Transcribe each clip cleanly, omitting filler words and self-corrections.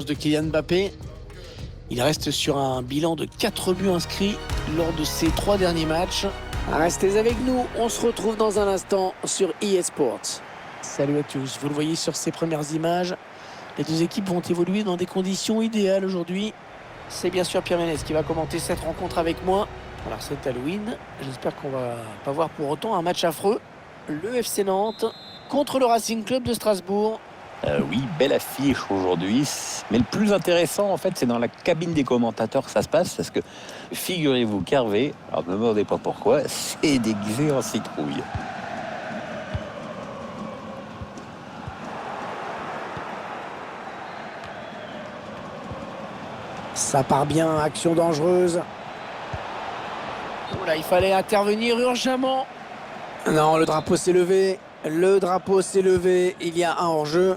de Kylian Mbappé. Il reste sur un bilan de 4 buts inscrits lors de ses 3 derniers matchs. Restez avec nous, on se retrouve dans un instant sur EA Sports. Salut à tous, vous le voyez sur ces premières images, les deux équipes vont évoluer dans des conditions idéales aujourd'hui. C'est bien sûr Pierre Ménès qui va commenter cette rencontre avec moi. Alors c'est Halloween, j'espère qu'on va pas voir pour autant un match affreux. Le FC Nantes contre le Racing Club de Strasbourg. Oui, belle affiche aujourd'hui. Mais le plus intéressant, en fait, c'est dans la cabine des commentateurs que ça se passe. Parce que, figurez-vous qu'Hervé, alors ne me demandez pas pourquoi, c'est déguisé en citrouille. Ça part bien, action dangereuse. Oula, il fallait intervenir urgemment. Non, le drapeau s'est levé. Le drapeau s'est levé. Il y a un hors-jeu.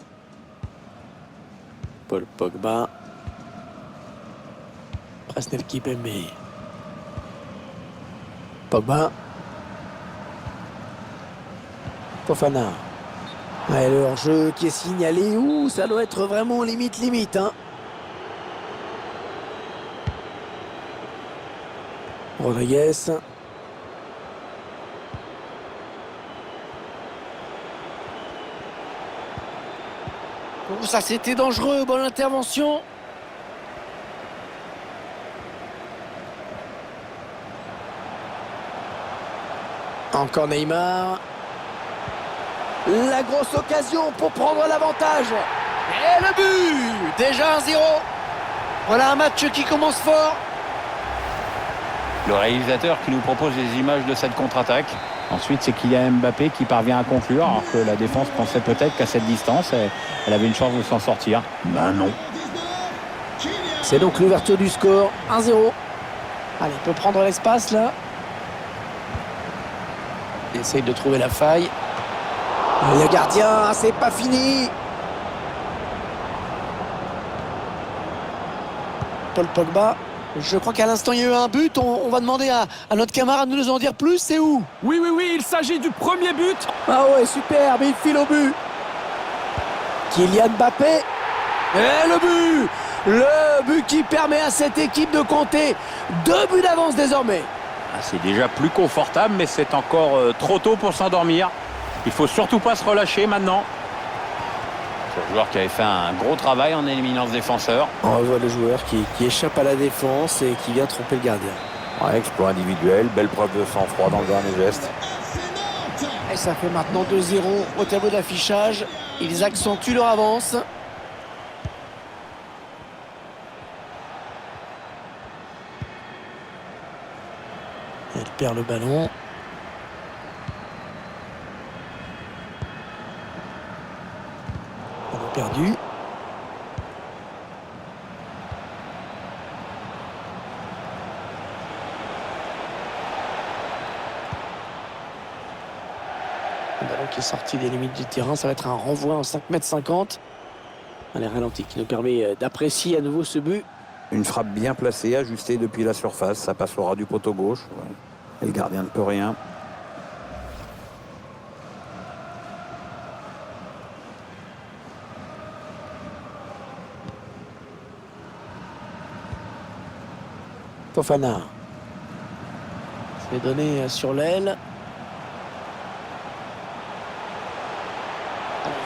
Paul Pogba. Presnel Kipembe. Pogba. Fofana. Ouais, le hors-jeu qui est signalé. Ouh, ça doit être vraiment limite, hein. Rodriguez. Oh, ça c'était dangereux, bonne intervention. Encore Neymar. La grosse occasion pour prendre l'avantage. Et le but. Déjà 1-0. Voilà un match qui commence fort. Le réalisateur qui nous propose les images de cette contre-attaque. Ensuite, c'est Kylian Mbappé qui parvient à conclure, alors que la défense pensait peut-être qu'à cette distance, elle avait une chance de s'en sortir. Ben non. C'est donc l'ouverture du score, 1-0. Allez, il peut prendre l'espace là. Il essaye de trouver la faille. Le gardien, c'est pas fini. Paul Pogba. Je crois qu'à l'instant, il y a eu un but. On va demander à notre camarade de nous en dire plus. C'est où? Oui, il s'agit du premier but. Ah ouais, super, mais il file au but. Kylian Mbappé. Et le but! Le but qui permet à cette équipe de compter 2 buts d'avance désormais. C'est déjà plus confortable, mais c'est encore trop tôt pour s'endormir. Il faut surtout pas se relâcher maintenant. C'est un joueur qui avait fait un gros travail en éliminant ce défenseur. On voit le joueur qui échappe à la défense et qui vient tromper le gardien. Ouais, exploit individuel, belle preuve de sang-froid dans le dernier geste. Et ça fait maintenant 2-0 au tableau d'affichage. Ils accentuent leur avance. Elle perd le ballon. Ballon perdu. Le ballon qui est sorti des limites du terrain, ça va être un renvoi en 5,50 m. Allez, ralenti qui nous permet d'apprécier à nouveau ce but. Une frappe bien placée, ajustée depuis la surface. Ça passe au ras du poteau gauche. Et le gardien ne peut rien. Fofana. C'est donné sur l'aile.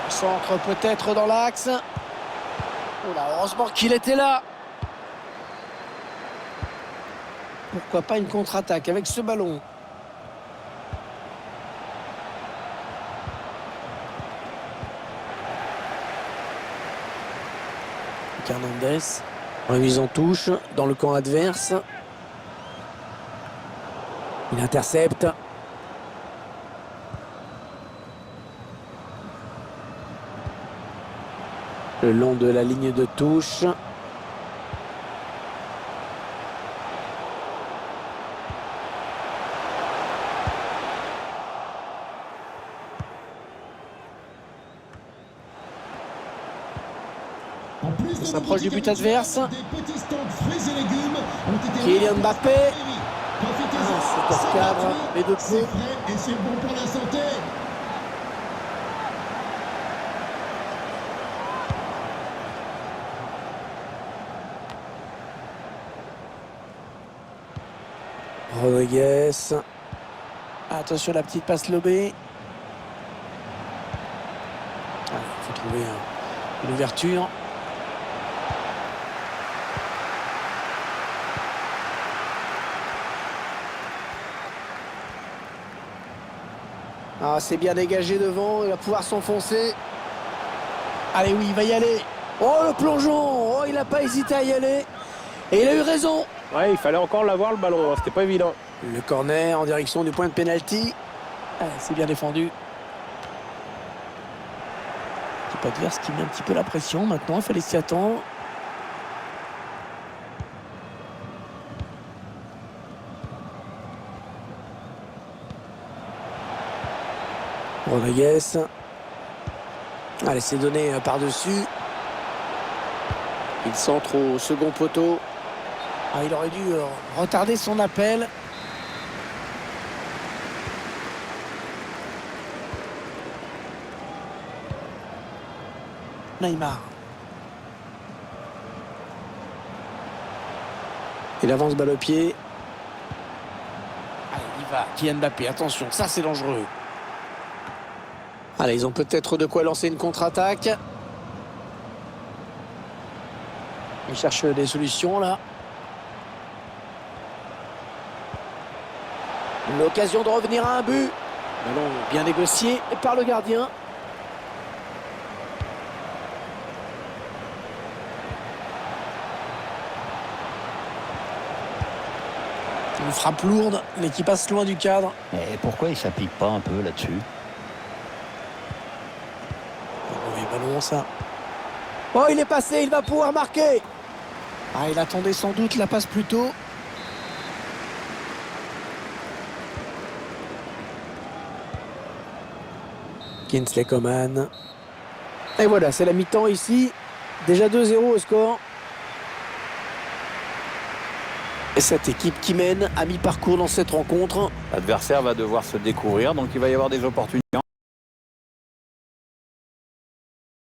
On centre peut-être dans l'axe. Oh là, heureusement qu'il était là. Pourquoi pas une contre-attaque avec ce ballon? Hernandez. Remise en touche dans le camp adverse. Il intercepte. Le long de la ligne de touche. On s'approche du but adverse. Kylian Mbappé. C'est hors cadre, mais de peu. Et c'est bon pour la santé. Rodriguez. Attention à la petite passe lobée. Il faut trouver une ouverture. Ah, c'est bien dégagé devant, il va pouvoir s'enfoncer. Allez, oui, il va y aller. Oh, le plongeon. Oh, il n'a pas hésité à y aller. Et il a eu raison. Ouais, il fallait encore l'avoir le ballon, hein. C'était pas évident. Le corner en direction du point de pénalty. Ah, c'est bien défendu. Je ne peux pas dire ce qui met un petit peu la pression maintenant, il fallait s'y attendre. Rodriguez. Allez, c'est donné par-dessus. Il centre au second poteau. Ah, il aurait dû retarder son appel. Neymar. Il avance balle au pied. Allez, il va. Kylian Mbappé, attention, ça c'est dangereux. Allez, ils ont peut-être de quoi lancer une contre-attaque. Ils cherchent des solutions là. L'occasion de revenir à un but. Ballon bien négocié par le gardien. Une frappe lourde, mais qui passe loin du cadre. Et pourquoi il s'applique pas un peu là-dessus? Mauvais ballon, ça. Oh, il est passé, il va pouvoir marquer. Ah, il attendait sans doute la passe plus tôt. Kingsley Coman. Et voilà, c'est la mi-temps ici. Déjà 2-0 au score. Et cette équipe qui mène à mi-parcours dans cette rencontre. L'adversaire va devoir se découvrir, donc il va y avoir des opportunités.